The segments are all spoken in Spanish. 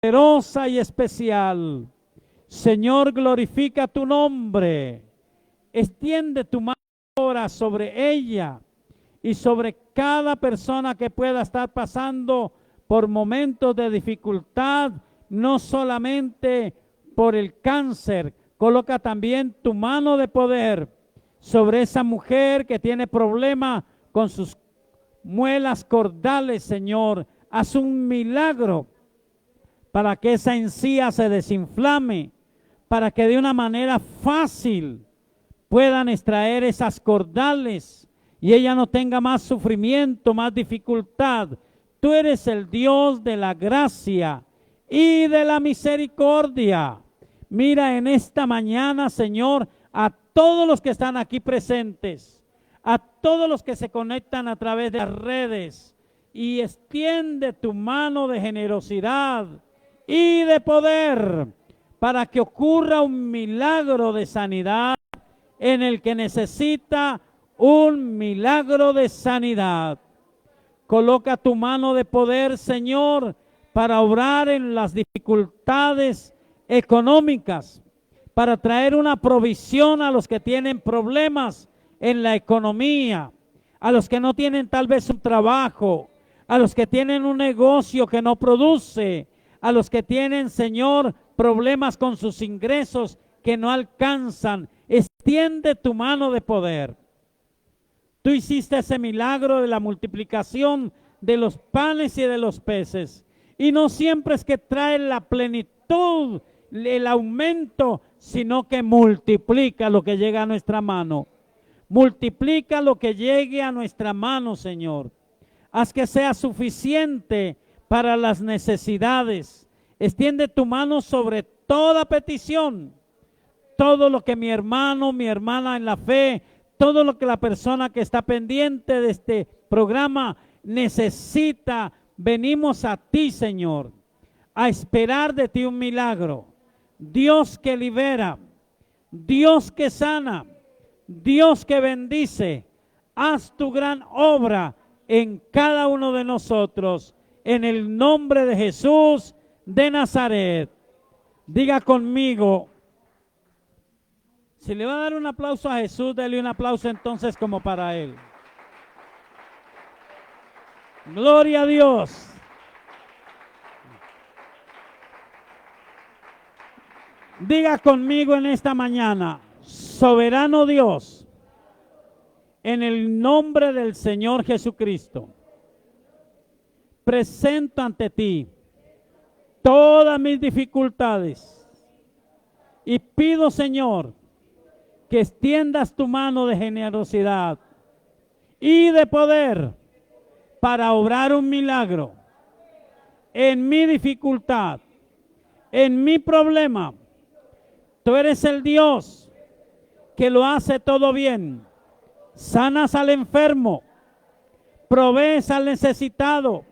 poderosa y especial. Señor, glorifica tu nombre. Extiende tu mano ahora sobre ella y sobre cada persona que pueda estar pasando por momentos de dificultad, no solamente por el cáncer. Coloca también tu mano de poder sobre esa mujer que tiene problema con sus muelas cordales, Señor. Haz un milagro para que esa encía se desinflame, para que de una manera fácil puedan extraer esas cordales y ella no tenga más sufrimiento, más dificultad. Tú eres el Dios de la gracia y de la misericordia. Mira en esta mañana, Señor, a todos los que están aquí presentes, a todos los que se conectan a través de las redes, y extiende tu mano de generosidad y de poder para que ocurra un milagro de sanidad en el que necesita un milagro de sanidad. Coloca tu mano de poder, Señor, para obrar en las dificultades económicas, para traer una provisión a los que tienen problemas en la economía, a los que no tienen tal vez un trabajo, a los que tienen un negocio que no produce, a los que tienen, Señor, problemas con sus ingresos que no alcanzan. Extiende tu mano de poder. Tú hiciste ese milagro de la multiplicación de los panes y de los peces. Y no siempre es que trae la plenitud, el aumento, sino que multiplica lo que llega a nuestra mano. Multiplica lo que llegue a nuestra mano, Señor. Haz que sea suficiente para las necesidades. Extiende tu mano sobre toda petición. Todo lo que mi hermano, mi hermana en la fe, todo lo que la persona que está pendiente de este programa necesita, venimos a ti, Señor, a esperar de ti un milagro. Dios que libera, Dios que sana, Dios que bendice. Haz tu gran obra en cada uno de nosotros, en el nombre de Jesús de Nazaret. Diga conmigo. Si le va a dar un aplauso a Jesús, dele un aplauso entonces como para Él. Gloria a Dios. Diga conmigo en esta mañana, soberano Dios, en el nombre del Señor Jesucristo, presento ante ti todas mis dificultades y pido, Señor, que extiendas tu mano de generosidad y de poder para obrar un milagro en mi dificultad, en mi problema. Tú eres el Dios que lo hace todo bien. Sanas al enfermo, provees al necesitado,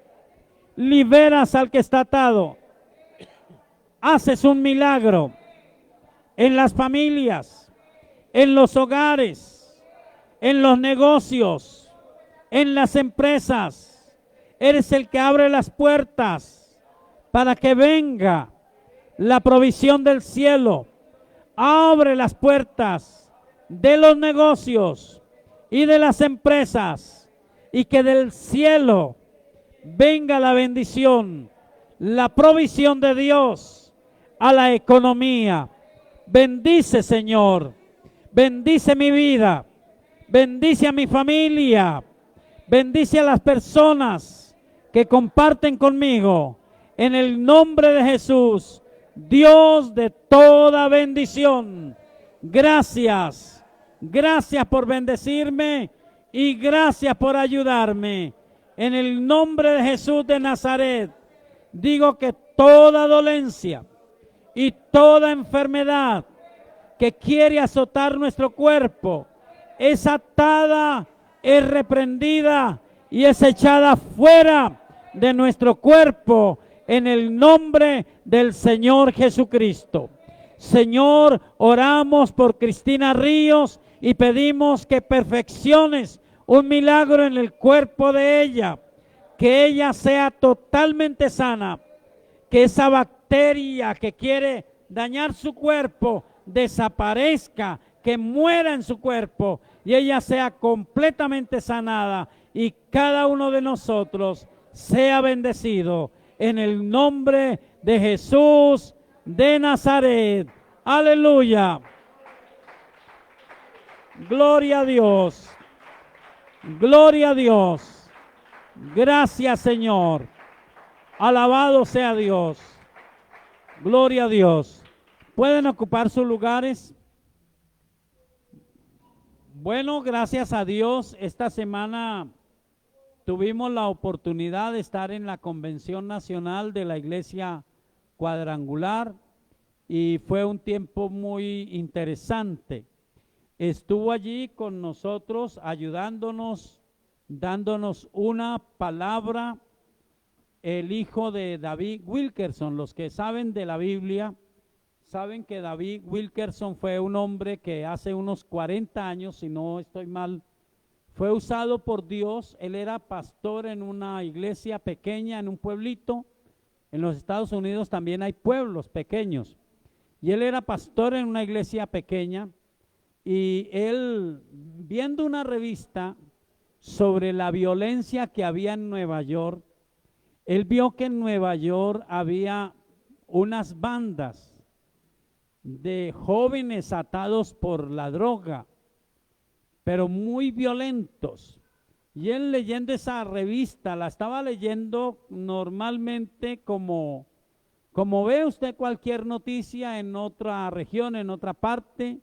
liberas al que está atado. Haces un milagro en las familias, en los hogares, en los negocios, en las empresas. Eres el que abre las puertas para que venga la provisión del cielo. Abre las puertas de los negocios y de las empresas, y que del cielo venga la bendición, la provisión de Dios a la economía. Bendice, Señor, bendice mi vida, bendice a mi familia, bendice a las personas que comparten conmigo, en el nombre de Jesús, Dios de toda bendición. Gracias. Gracias por bendecirme y gracias por ayudarme. En el nombre de Jesús de Nazaret, digo que toda dolencia y toda enfermedad que quiere azotar nuestro cuerpo es atada, es reprendida y es echada fuera de nuestro cuerpo en el nombre del Señor Jesucristo. Señor, oramos por Cristina Ríos y pedimos que perfecciones un milagro en el cuerpo de ella, que ella sea totalmente sana, que esa bacteria bacteria que quiere dañar su cuerpo desaparezca, que muera en su cuerpo y ella sea completamente sanada y cada uno de nosotros sea bendecido en el nombre de Jesús de Nazaret. Aleluya. Gloria a Dios. Gloria a Dios. Gracias, Señor. Alabado sea Dios. Gloria a Dios. ¿Pueden ocupar sus lugares? Bueno, gracias a Dios, esta semana tuvimos la oportunidad de estar en la Convención Nacional de la Iglesia Cuadrangular y fue un tiempo muy interesante. Estuvo allí con nosotros ayudándonos, dándonos una palabra, el hijo de David Wilkerson. Los que saben de la Biblia saben que David Wilkerson fue un hombre que hace unos 40 años, si no estoy mal, fue usado por Dios. Él era pastor en una iglesia pequeña, en un pueblito. En los Estados Unidos también hay pueblos pequeños. Y él era pastor en una iglesia pequeña. Y él, viendo una revista sobre la violencia que había en Nueva York, él vio que en Nueva York había unas bandas de jóvenes atados por la droga, pero muy violentos. Y él, leyendo esa revista, la estaba leyendo normalmente como ve usted cualquier noticia en otra región, en otra parte.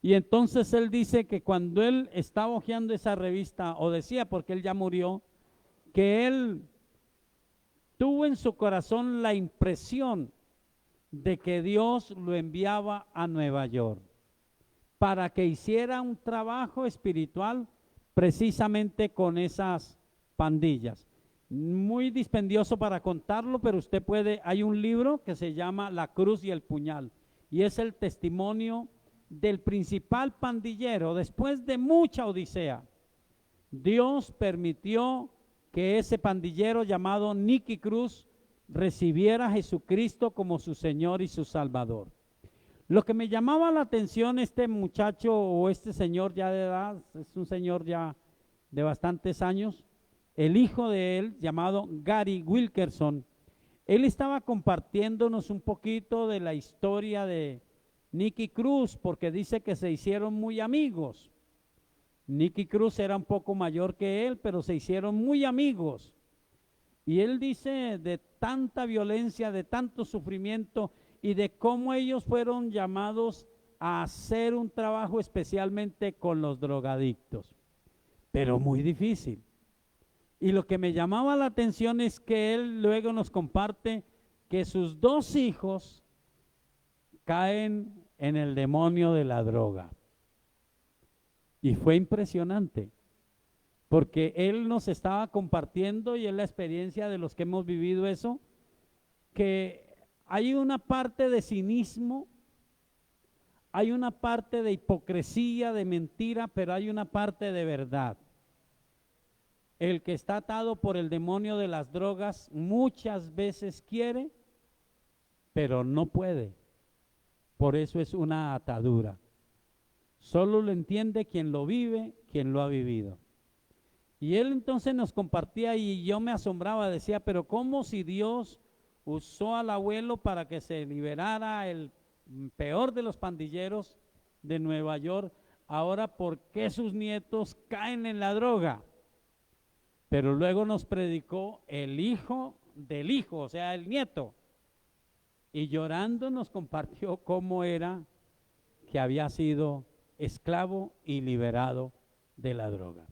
Y entonces él dice que cuando él estaba hojeando esa revista, o decía, porque él ya murió, que él tuvo en su corazón la impresión de que Dios lo enviaba a Nueva York para que hiciera un trabajo espiritual precisamente con esas pandillas. Muy dispendioso para contarlo, pero usted puede, hay un libro que se llama La Cruz y el Puñal, y es el testimonio del principal pandillero. Después de mucha odisea, Dios permitió que ese pandillero llamado Nicky Cruz recibiera a Jesucristo como su Señor y su Salvador. Lo que me llamaba la atención, este muchacho o este señor ya de edad, es un señor ya de bastantes años, el hijo de él, llamado Gary Wilkerson, él estaba compartiéndonos un poquito de la historia de Nicky Cruz, porque dice que se hicieron muy amigos. Nicky Cruz era un poco mayor que él, pero se hicieron muy amigos. Y él dice de tanta violencia, de tanto sufrimiento y de cómo ellos fueron llamados a hacer un trabajo especialmente con los drogadictos, pero muy difícil. Y lo que me llamaba la atención es que él luego nos comparte que sus dos hijos caen en el demonio de la droga. Y fue impresionante, porque él nos estaba compartiendo, y es la experiencia de los que hemos vivido eso, que hay una parte de cinismo, hay una parte de hipocresía, de mentira, pero hay una parte de verdad. El que está atado por el demonio de las drogas muchas veces quiere, pero no puede. Por eso es una atadura. Solo lo entiende quien lo vive, quien lo ha vivido. Y él entonces nos compartía y yo me asombraba, decía, pero ¿cómo si Dios usó al abuelo para que se liberara el peor de los pandilleros de Nueva York? Ahora, ¿por qué sus nietos caen en la droga? Pero luego nos predicó el hijo del hijo, o sea, el nieto. Y llorando nos compartió cómo era que había sido esclavo y liberado de la droga.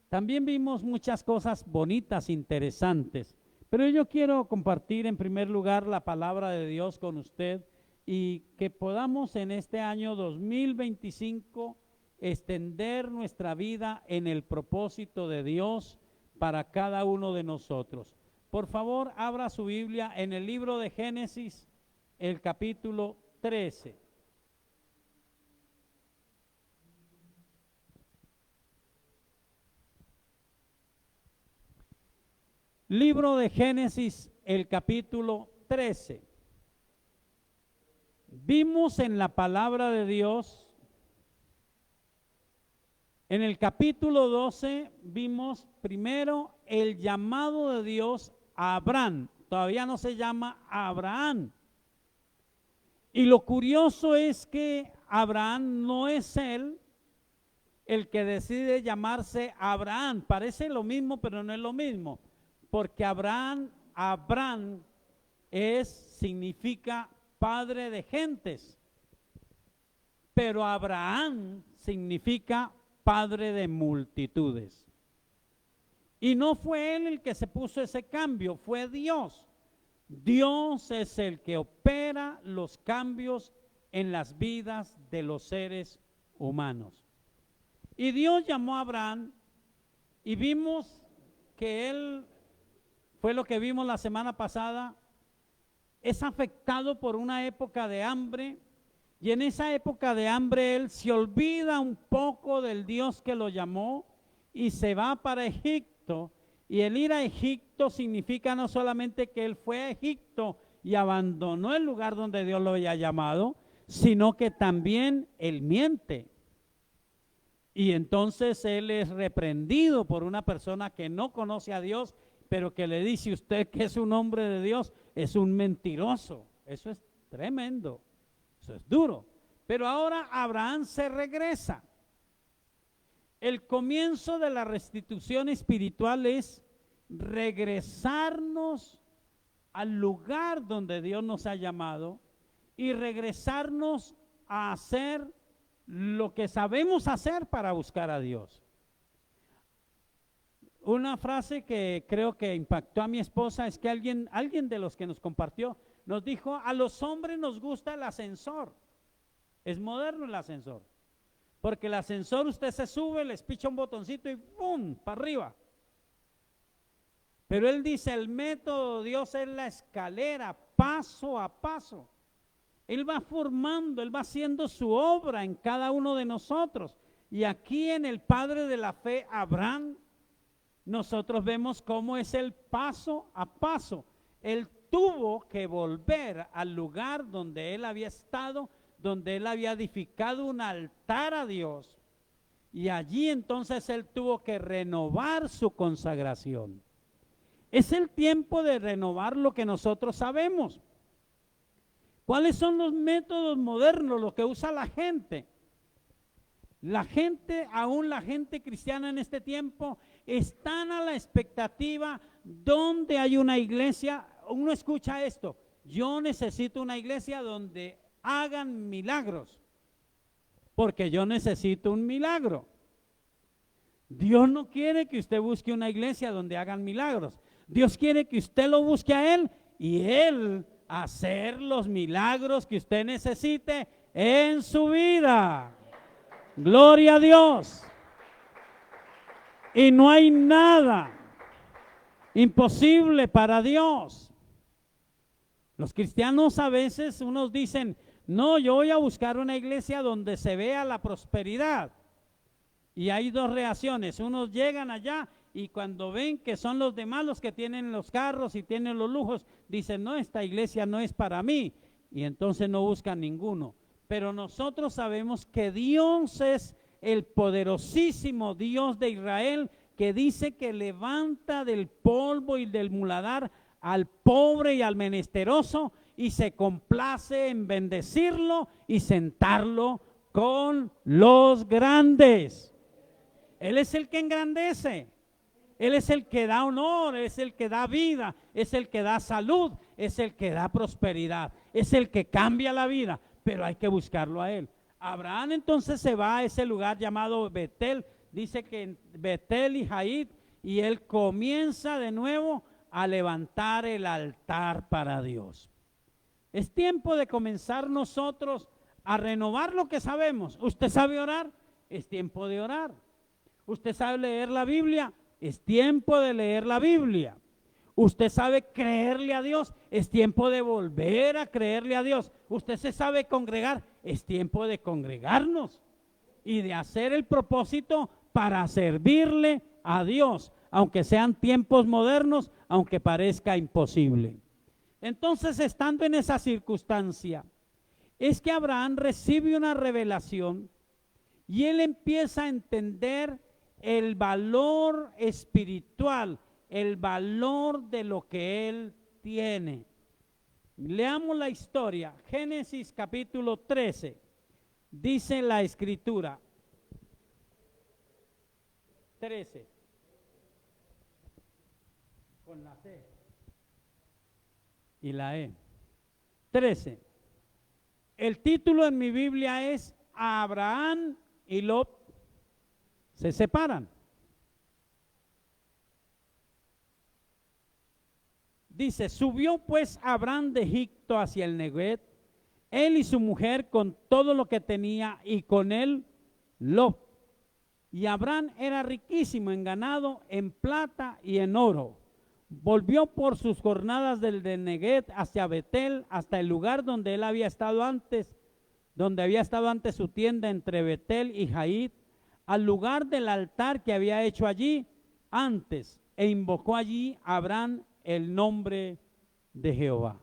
También vimos muchas cosas bonitas, interesantes, pero yo quiero compartir en primer lugar la palabra de Dios con usted y que podamos en este año 2025 extender nuestra vida en el propósito de Dios para cada uno de nosotros. Por favor, abra su Biblia en el libro de Génesis, el capítulo 13. Libro de Génesis, el capítulo 13. Vimos en la palabra de Dios, en el capítulo 12, vimos primero el llamado de Dios a Abraham. Todavía no se llama Abraham. Y lo curioso es que Abraham no es él el que decide llamarse Abraham. Parece lo mismo, pero no es lo mismo. Porque Abraham significa padre de gentes. Pero Abraham significa padre de multitudes. Y no fue él el que se puso ese cambio, fue Dios. Dios es el que opera los cambios en las vidas de los seres humanos. Y Dios llamó a Abraham y vimos que él, fue lo que vimos la semana pasada, es afectado por una época de hambre. Y en esa época de hambre él se olvida un poco del Dios que lo llamó y se va para Egipto. Y el ir a Egipto significa no solamente que él fue a Egipto y abandonó el lugar donde Dios lo había llamado, sino que también él miente. Y entonces él es reprendido por una persona que no conoce a Dios, pero que le dice: usted que es un hombre de Dios, es un mentiroso. Eso es tremendo. Eso es duro. Pero ahora Abraham se regresa. El comienzo de la restitución espiritual es regresarnos al lugar donde Dios nos ha llamado y regresarnos a hacer lo que sabemos hacer para buscar a Dios. Una frase que creo que impactó a mi esposa es que alguien de los que nos compartió nos dijo: a los hombres nos gusta el ascensor. Es moderno el ascensor. Porque el ascensor usted se sube, les picha un botoncito y ¡pum!, para arriba. Pero él dice: el método de Dios es la escalera, paso a paso. Él va formando, él va haciendo su obra en cada uno de nosotros. Y aquí en el padre de la fe, Abraham, nosotros vemos cómo es el paso a paso. Él tuvo que volver al lugar donde él había estado, donde él había edificado un altar a Dios, y allí entonces él tuvo que renovar su consagración. Es el tiempo de renovar lo que nosotros sabemos. ¿Cuáles son los métodos modernos, lo que usa la gente? La gente, aún la gente cristiana en este tiempo, están a la expectativa donde hay una iglesia. Uno escucha esto: yo necesito una iglesia donde hagan milagros, porque yo necesito un milagro. Dios no quiere que usted busque una iglesia donde hagan milagros. Dios quiere que usted lo busque a Él y Él hacer los milagros que usted necesite en su vida. Gloria a Dios. Y no hay nada imposible para Dios. Los cristianos a veces, unos dicen: no, yo voy a buscar una iglesia donde se vea la prosperidad. Y hay dos reacciones: unos llegan allá y cuando ven que son los demás los que tienen los carros y tienen los lujos, dicen: no, esta iglesia no es para mí, y entonces no buscan ninguno. Pero nosotros sabemos que Dios es el poderosísimo Dios de Israel, que dice que levanta del polvo y del muladar al pobre y al menesteroso, y se complace en bendecirlo y sentarlo con los grandes. Él es el que engrandece, Él es el que da honor, es el que da vida, es el que da salud, es el que da prosperidad, es el que cambia la vida, pero hay que buscarlo a Él. Abraham entonces se va a ese lugar llamado Betel, dice que en Betel y Jait, y él comienza de nuevo a levantar el altar para Dios. Es tiempo de comenzar nosotros a renovar lo que sabemos. ¿Usted sabe orar? Es tiempo de orar. ¿Usted sabe leer la Biblia? Es tiempo de leer la Biblia. ¿Usted sabe creerle a Dios? Es tiempo de volver a creerle a Dios. ¿Usted se sabe congregar? Es tiempo de congregarnos y de hacer el propósito para servirle a Dios, aunque sean tiempos modernos, aunque parezca imposible. Entonces, estando en esa circunstancia, es que Abraham recibe una revelación y él empieza a entender el valor espiritual, el valor de lo que él tiene. Leamos la historia. Génesis capítulo 13. Dice la escritura. 13. Con la C y la E. 13. El título en mi Biblia es Abraham y Lot se separan. Dice, subió pues Abraham de Egipto hacia el Neguet, él y su mujer con todo lo que tenía, y con él Lot. Y Abraham era riquísimo en ganado, en plata y en oro. Volvió por sus jornadas del Neguet hacia Betel, hasta el lugar donde él había estado antes, donde había estado antes su tienda entre Betel y Jaid, al lugar del altar que había hecho allí antes, e invocó allí a Abraham el nombre de Jehová.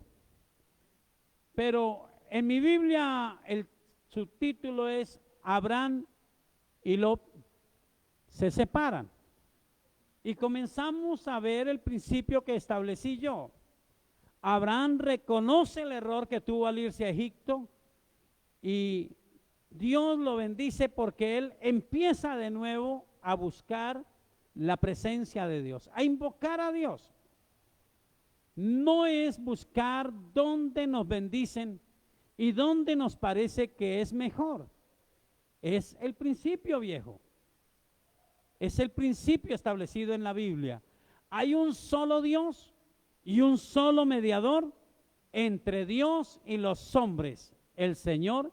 Pero en mi Biblia el subtítulo es Abraham y Lot se separan. Y comenzamos a ver el principio que establecí yo. Abraham reconoce el error que tuvo al irse a Egipto y Dios lo bendice porque él empieza de nuevo a buscar la presencia de Dios, a invocar a Dios. No es buscar dónde nos bendicen y dónde nos parece que es mejor. Es el principio viejo. Es el principio establecido en la Biblia. Hay un solo Dios y un solo mediador entre Dios y los hombres, el Señor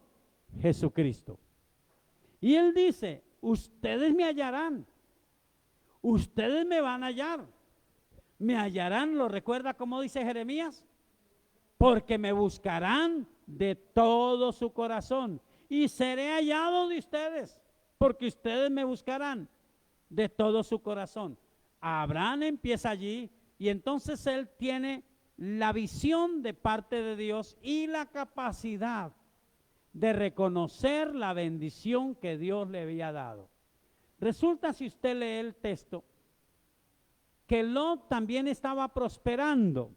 Jesucristo. Y Él dice, ustedes me hallarán, ustedes me van a hallar. Me hallarán, ¿lo recuerda como dice Jeremías? Porque me buscarán de todo su corazón y seré hallado de ustedes, porque ustedes me buscarán de todo su corazón. Abraham empieza allí y entonces él tiene la visión de parte de Dios y la capacidad de reconocer la bendición que Dios le había dado. Resulta, si usted lee el texto, que Lot también estaba prosperando,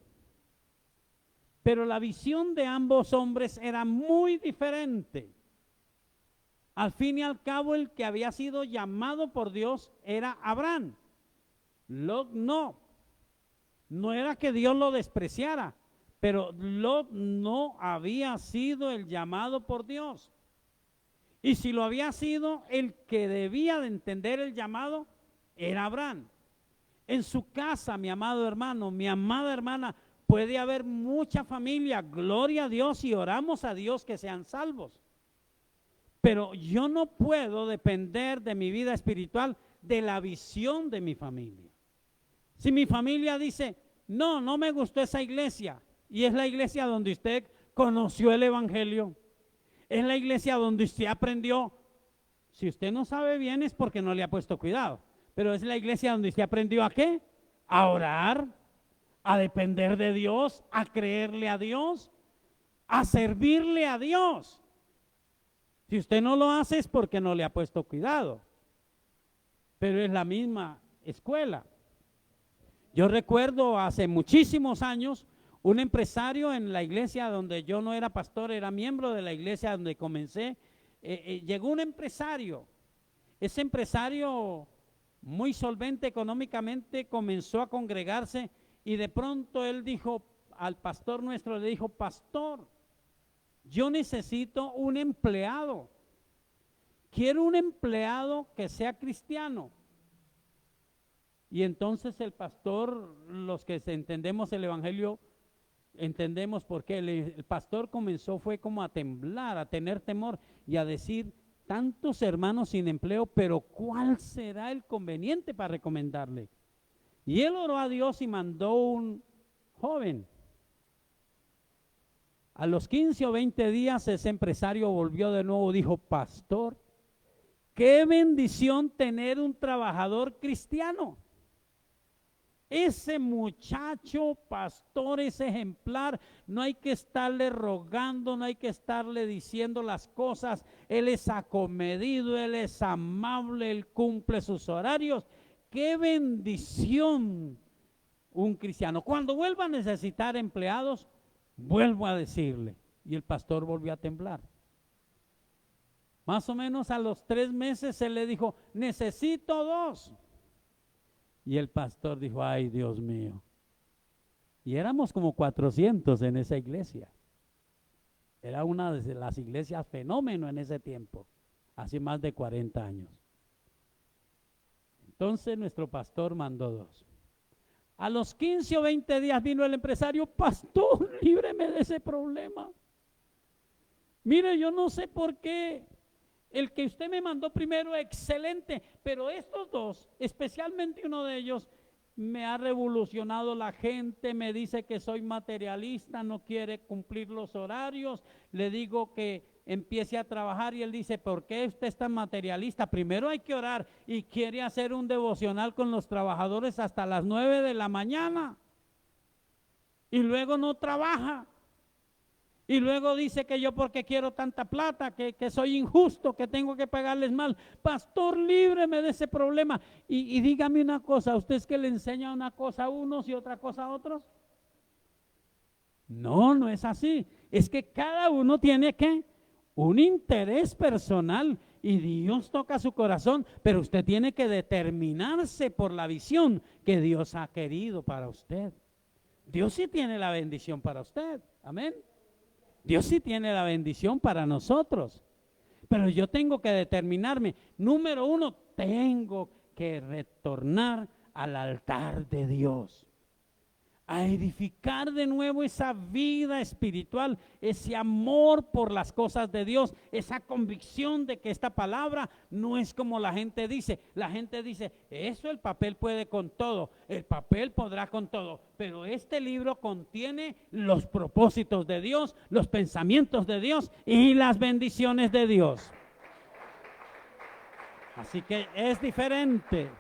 pero la visión de ambos hombres era muy diferente. Al fin y al cabo, el que había sido llamado por Dios era Abraham. Lot no. No era que Dios lo despreciara, pero Lot no había sido el llamado por Dios. Y si lo había sido, el que debía de entender el llamado era Abraham. En su casa, mi amado hermano, mi amada hermana, puede haber mucha familia, gloria a Dios, y oramos a Dios que sean salvos. Pero yo no puedo depender de mi vida espiritual de la visión de mi familia. Si mi familia dice, no, no me gustó esa iglesia, y es la iglesia donde usted conoció el evangelio, es la iglesia donde usted aprendió, si usted no sabe bien es porque no le ha puesto cuidado, pero es la iglesia donde usted aprendió ¿a qué? A orar, a depender de Dios, a creerle a Dios, a servirle a Dios. Si usted no lo hace es porque no le ha puesto cuidado, pero es la misma escuela. Yo recuerdo hace muchísimos años un empresario en la iglesia donde yo no era pastor, era miembro de la iglesia donde comencé. Llegó un empresario, ese empresario muy solvente económicamente comenzó a congregarse y de pronto él dijo al pastor nuestro, le dijo, pastor, yo necesito un empleado, quiero un empleado que sea cristiano. Y entonces el pastor, los que entendemos el evangelio, entendemos por qué. El pastor comenzó, fue como a temblar, a tener temor y a decir, tantos hermanos sin empleo, pero ¿cuál será el conveniente para recomendarle? Y él oró a Dios y mandó un joven. A los 15 o 20 días ese empresario volvió de nuevo y dijo, pastor, qué bendición tener un trabajador cristiano. ese muchacho pastor es ejemplar, no hay que estarle rogando, no hay que estarle diciendo las cosas, él es acomedido, él es amable, él cumple sus horarios. ¡Qué bendición un cristiano! Cuando vuelva a necesitar empleados, vuelvo a decirle. Y el pastor volvió a temblar. Más o menos a los 3 meses se le dijo, necesito 2. Y el pastor dijo, ay Dios mío. Y éramos como 400 en esa iglesia. Era una de las iglesias fenómeno en ese tiempo, hace más de 40 años. Entonces nuestro pastor mandó 2. A los 15 o 20 días vino el empresario, pastor, líbreme de ese problema. Mire, yo no sé por qué. El que usted me mandó primero, excelente, pero estos 2, especialmente uno de ellos, me ha revolucionado la gente, me dice que soy materialista, no quiere cumplir los horarios, le digo que empiece a trabajar y él dice, ¿por qué usted es tan materialista? Primero hay que orar y quiere hacer un devocional con los trabajadores hasta las 9 de la mañana y luego no trabaja. Y luego dice que yo porque quiero tanta plata, que soy injusto, que tengo que pagarles mal. Pastor, líbreme de ese problema. Y dígame una cosa, ¿usted es que le enseña una cosa a unos y otra cosa a otros? No, no es así. Es que cada uno tiene que un interés personal y Dios toca su corazón, pero usted tiene que determinarse por la visión que Dios ha querido para usted. Dios sí tiene la bendición para usted. Amén. Dios sí tiene la bendición para nosotros, pero yo tengo que determinarme. Número 1, tengo que retornar al altar de Dios, a edificar de nuevo esa vida espiritual, ese amor por las cosas de Dios, esa convicción de que esta palabra no es como la gente dice. La gente dice, eso el papel puede con todo, el papel podrá con todo, pero este libro contiene los propósitos de Dios, los pensamientos de Dios y las bendiciones de Dios. Así que es diferente.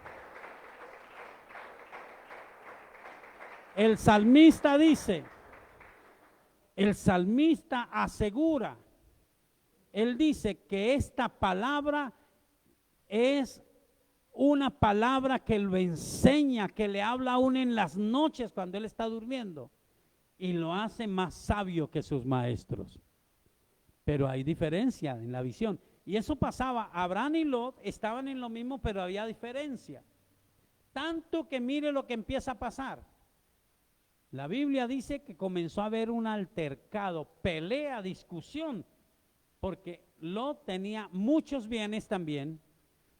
El salmista dice, el salmista asegura, él dice que esta palabra es una palabra que lo enseña, que le habla aún en las noches cuando él está durmiendo y lo hace más sabio que sus maestros. Pero hay diferencia en la visión. Y eso pasaba, Abraham y Lot estaban en lo mismo, pero había diferencia. Tanto que mire lo que empieza a pasar. La Biblia dice que comenzó a haber un altercado, pelea, discusión, porque Lot tenía muchos bienes también,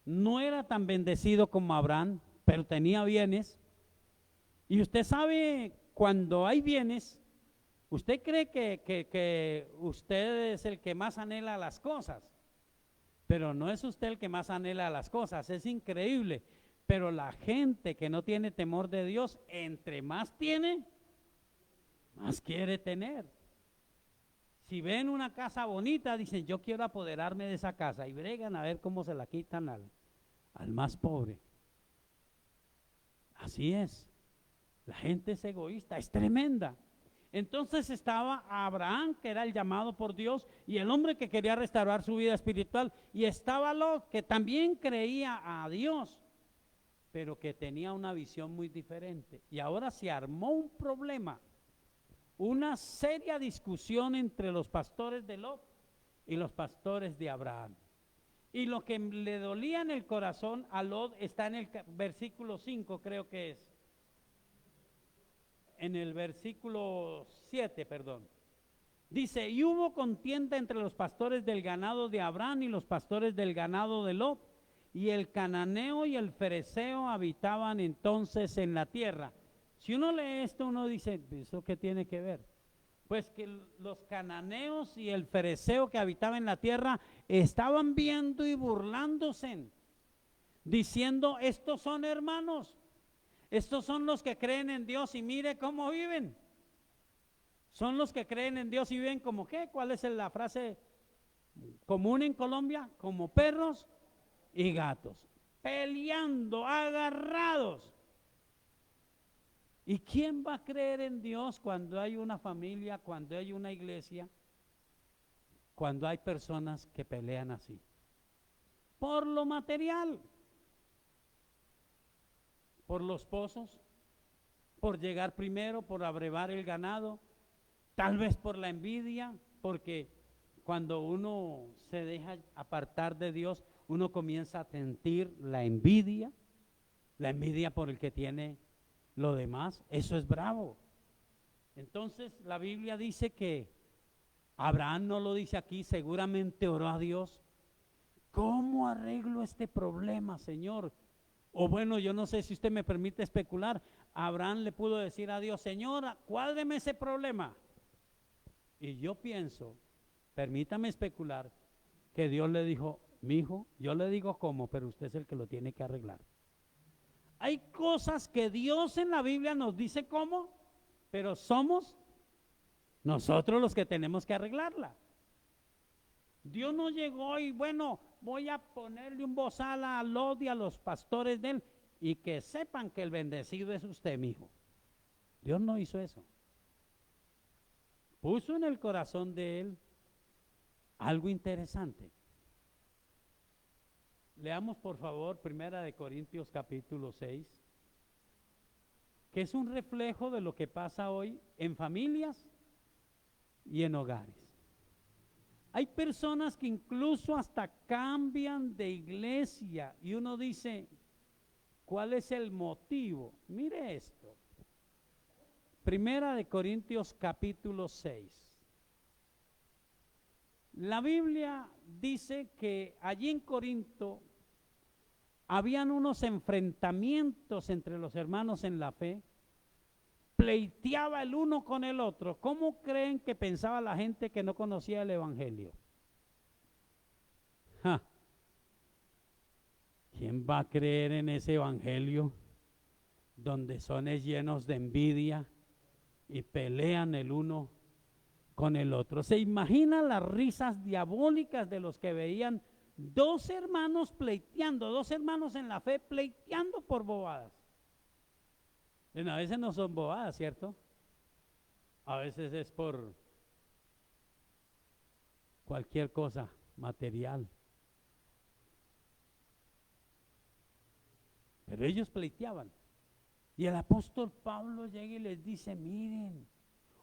no era tan bendecido como Abraham, pero tenía bienes. Y usted sabe, cuando hay bienes, usted cree que usted es el que más anhela las cosas, pero no es usted el que más anhela las cosas, es increíble. Pero la gente que no tiene temor de Dios, entre más tiene, más quiere tener. Si ven una casa bonita, dicen, yo quiero apoderarme de esa casa, y bregan a ver cómo se la quitan al más pobre. Así es. La gente es egoísta, es tremenda. Entonces estaba Abraham, que era el llamado por Dios, y el hombre que quería restaurar su vida espiritual, y estaba Lot, que también creía a Dios, pero que tenía una visión muy diferente. Y ahora se armó un problema, una seria discusión entre los pastores de Lot y los pastores de Abraham. Y lo que le dolía en el corazón a Lot está en el versículo 5, creo que es. En el versículo 7, perdón. Dice, y hubo contienda entre los pastores del ganado de Abraham y los pastores del ganado de Lot, y el cananeo y el fereceo habitaban entonces en la tierra. Si uno lee esto, uno dice, ¿eso qué tiene que ver? Pues que los cananeos y el fereceo que habitaban en la tierra estaban viendo y burlándose, diciendo, estos son hermanos, estos son los que creen en Dios y mire cómo viven. Son los que creen en Dios y viven como ¿qué? ¿Cuál es la frase común en Colombia? Como perros y gatos, peleando, agarrados. ¿Y quién va a creer en Dios cuando hay una familia, cuando hay una iglesia, cuando hay personas que pelean así? Por lo material, por los pozos, por llegar primero, por abrevar el ganado, tal vez por la envidia, porque cuando uno se deja apartar de Dios, uno comienza a sentir la envidia por el que tiene lo demás. Eso es bravo. Entonces la Biblia dice que Abraham, no lo dice aquí, seguramente oró a Dios. ¿Cómo arreglo este problema, Señor? O bueno, yo no sé si usted me permite especular. Abraham le pudo decir a Dios, Señor, cuádreme ese problema. Y yo pienso, permítame especular, que Dios le dijo, mi hijo, yo le digo cómo, pero usted es el que lo tiene que arreglar. Hay cosas que Dios en la Biblia nos dice cómo, pero somos nosotros los que tenemos que arreglarla. Dios no llegó y bueno, voy a ponerle un bozal a Lot y a los pastores de él y que sepan que el bendecido es usted, mi hijo. Dios no hizo eso. Puso en el corazón de él algo interesante. Leamos por favor 1 Corintios capítulo 6, que es un reflejo de lo que pasa hoy en familias y en hogares. Hay personas que incluso hasta cambian de iglesia y uno dice, ¿cuál es el motivo? Mire esto. 1 Corintios capítulo 6. La Biblia dice que allí en Corinto habían unos enfrentamientos entre los hermanos en la fe, pleiteaba el uno con el otro. ¿Cómo creen que pensaba la gente que no conocía el Evangelio? ¡Ja! ¿Quién va a creer en ese Evangelio donde son llenos de envidia y pelean el uno con el otro? ¿Se imaginan las risas diabólicas de los que veían dos hermanos pleiteando, dos hermanos en la fe pleiteando por bobadas? Bueno, a veces no son bobadas, ¿cierto? A veces es por cualquier cosa material. Pero ellos pleiteaban. Y el apóstol Pablo llega y les dice, miren,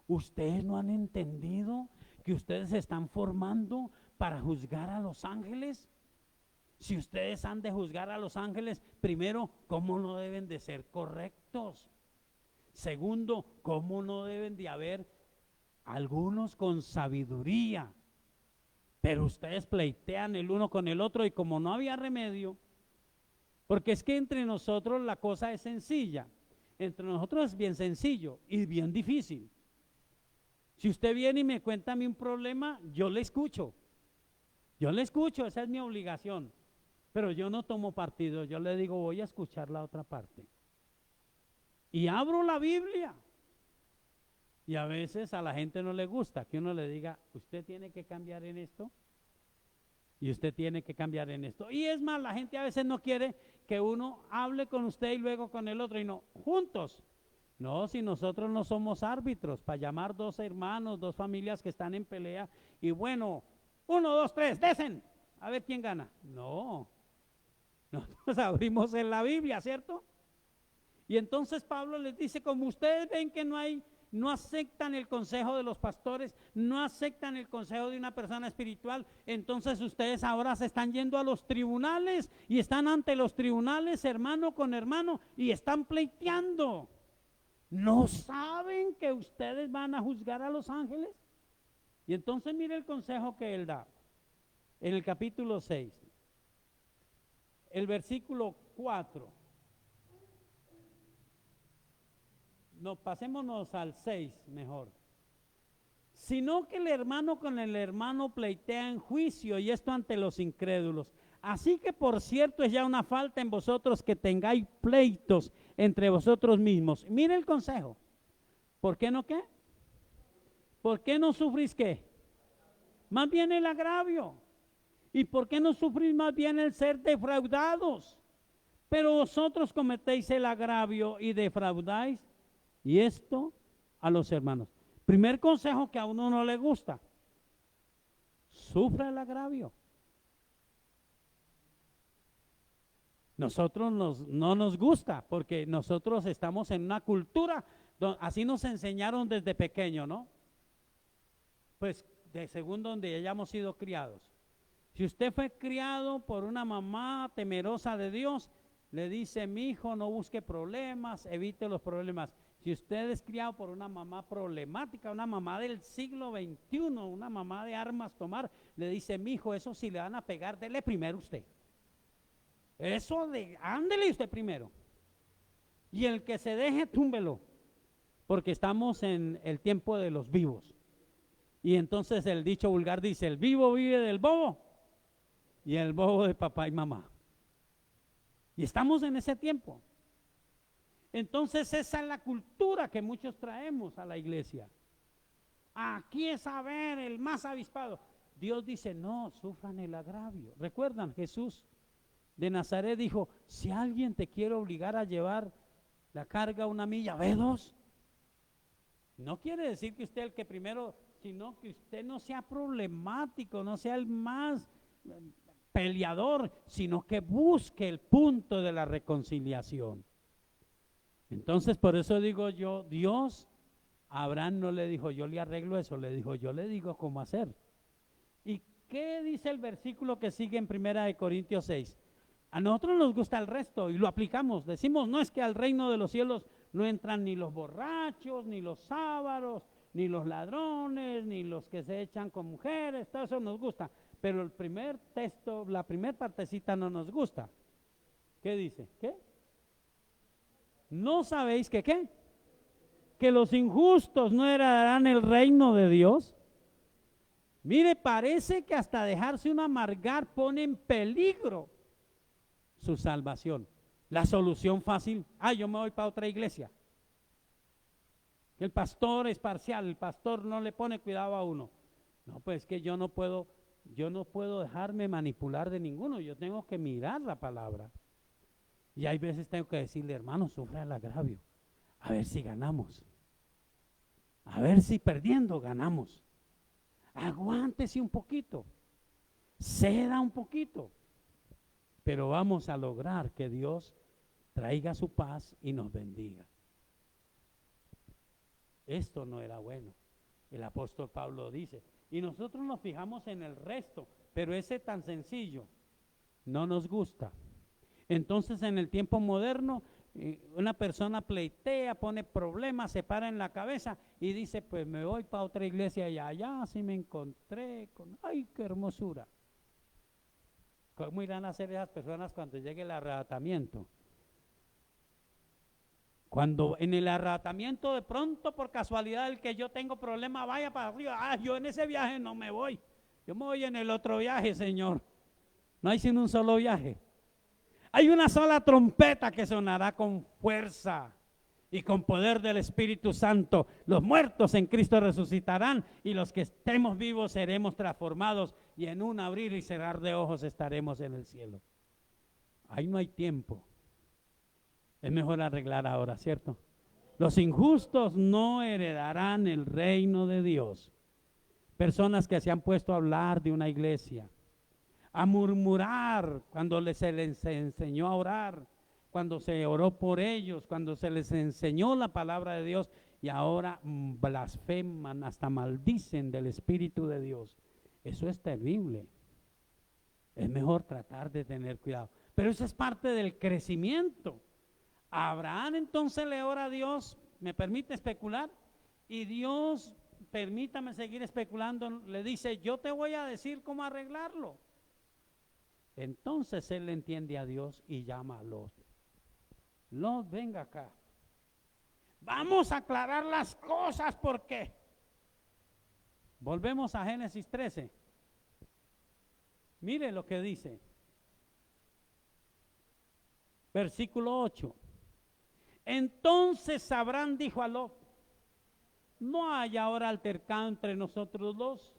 ustedes no han entendido que ustedes se están formando para juzgar a los ángeles. Si ustedes han de juzgar a los ángeles, primero, ¿cómo no deben de ser correctos? Segundo, ¿cómo no deben de haber algunos con sabiduría? Pero ustedes pleitean el uno con el otro y como no había remedio, porque es que entre nosotros la cosa es sencilla, entre nosotros es bien sencillo y bien difícil. Si usted viene y me cuenta a mí un problema, yo le escucho, esa es mi obligación, pero yo no tomo partido, yo le digo voy a escuchar la otra parte. Y abro la Biblia. Y a veces a la gente no le gusta que uno le diga, usted tiene que cambiar en esto. Y usted tiene que cambiar en esto. Y es más, la gente a veces no quiere que uno hable con usted y luego con el otro y no, juntos. No, si nosotros no somos árbitros para llamar dos hermanos, dos familias que están en pelea y bueno, 1, 2, 3, desen, a ver quién gana. No, nosotros abrimos en la Biblia, ¿cierto? Y entonces Pablo les dice, como ustedes ven que no aceptan el consejo de los pastores, no aceptan el consejo de una persona espiritual, entonces ustedes ahora se están yendo a los tribunales y están ante los tribunales hermano con hermano y están pleiteando. ¿No saben que ustedes van a juzgar a los ángeles? Y entonces mire el consejo que él da en el capítulo 6, el versículo 4. No, pasémonos al 6 mejor. Sino que el hermano con el hermano pleitea en juicio y esto ante los incrédulos. Así que por cierto es ya una falta en vosotros que tengáis pleitos entre vosotros mismos. Mire el consejo. ¿Por qué no qué? ¿Por qué no sufrís qué? Más bien el agravio. ¿Y por qué no sufrís más bien el ser defraudados? Pero vosotros cometéis el agravio y defraudáis Y esto a los hermanos. Primer consejo que a uno no le gusta. Sufra el agravio. Nosotros no nos gusta porque nosotros estamos en una cultura, así nos enseñaron desde pequeño, ¿no? Pues de según donde hayamos sido criados. Si usted fue criado por una mamá temerosa de Dios, le dice, mi hijo, no busque problemas, evite los problemas. Si usted es criado por una mamá problemática, una mamá del siglo XXI, una mamá de armas tomar, le dice, mi hijo, eso si le van a pegar, dele primero usted. Eso de, ándele usted primero. Y el que se deje, túmbelo. Porque estamos en el tiempo de los vivos. Y entonces el dicho vulgar dice, el vivo vive del bobo y el bobo de papá y mamá. Y estamos en ese tiempo. Entonces esa es la cultura que muchos traemos a la iglesia. Aquí es a ver el más avispado. Dios dice, no, sufran el agravio. ¿Recuerdan? Jesús de Nazaret dijo, si alguien te quiere obligar a llevar la carga una milla, ve dos. No quiere decir que usted el que primero, sino que usted no sea problemático, no sea el más peleador, sino que busque el punto de la reconciliación. Entonces, por eso digo yo, Dios, a Abraham no le dijo, yo le arreglo eso, le dijo, yo le digo cómo hacer. ¿Y qué dice el versículo que sigue en 1 Corintios 6? A nosotros nos gusta el resto y lo aplicamos, decimos, no es que al reino de los cielos no entran ni los borrachos, ni los ávaros, ni los ladrones, ni los que se echan con mujeres, todo eso nos gusta. Pero el primer texto, la primera partecita no nos gusta. ¿Qué dice? ¿Qué? ¿No sabéis que qué? Que los injustos no heredarán el reino de Dios. Mire, parece que hasta dejarse uno amargar pone en peligro su salvación. La solución fácil, yo me voy para otra iglesia. El pastor es parcial, el pastor no le pone cuidado a uno. No, pues que yo no puedo dejarme manipular de ninguno, yo tengo que mirar la palabra. Y hay veces tengo que decirle, hermano, sufra el agravio, a ver si ganamos, a ver si perdiendo ganamos. Aguántese un poquito, ceda un poquito, pero vamos a lograr que Dios traiga su paz y nos bendiga. Esto no era bueno. El apóstol Pablo dice, y nosotros nos fijamos en el resto, pero ese tan sencillo no nos gusta. Entonces en el tiempo moderno, una persona pleitea, pone problemas, se para en la cabeza y dice, pues me voy para otra iglesia y allá sí me encontré con, ¡ay, qué hermosura! ¿Cómo irán a hacer esas personas cuando llegue el arrebatamiento? Cuando en el arrebatamiento de pronto por casualidad el que yo tengo problema vaya para arriba, yo en ese viaje no me voy, yo me voy en el otro viaje, Señor. No hay sino un solo viaje. Hay una sola trompeta que sonará con fuerza y con poder del Espíritu Santo. Los muertos en Cristo resucitarán y los que estemos vivos seremos transformados y en un abrir y cerrar de ojos estaremos en el cielo. Ahí no hay tiempo. Es mejor arreglar ahora, ¿cierto? Los injustos no heredarán el reino de Dios. Personas que se han puesto a hablar de una iglesia, a murmurar cuando se les enseñó a orar, cuando se oró por ellos, cuando se les enseñó la palabra de Dios y ahora blasfeman, hasta maldicen del Espíritu de Dios. Eso es terrible. Es mejor tratar de tener cuidado. Pero eso es parte del crecimiento. Abraham entonces le ora a Dios, me permite especular, y Dios, permítame seguir especulando, le dice, yo te voy a decir cómo arreglarlo. Entonces él le entiende a Dios y llama a Lot. Lot, venga acá. Vamos a aclarar las cosas porque. Volvemos a Génesis 13. Mire lo que dice. Versículo 8. Entonces Abraham dijo a Lot, no hay ahora altercado entre nosotros dos,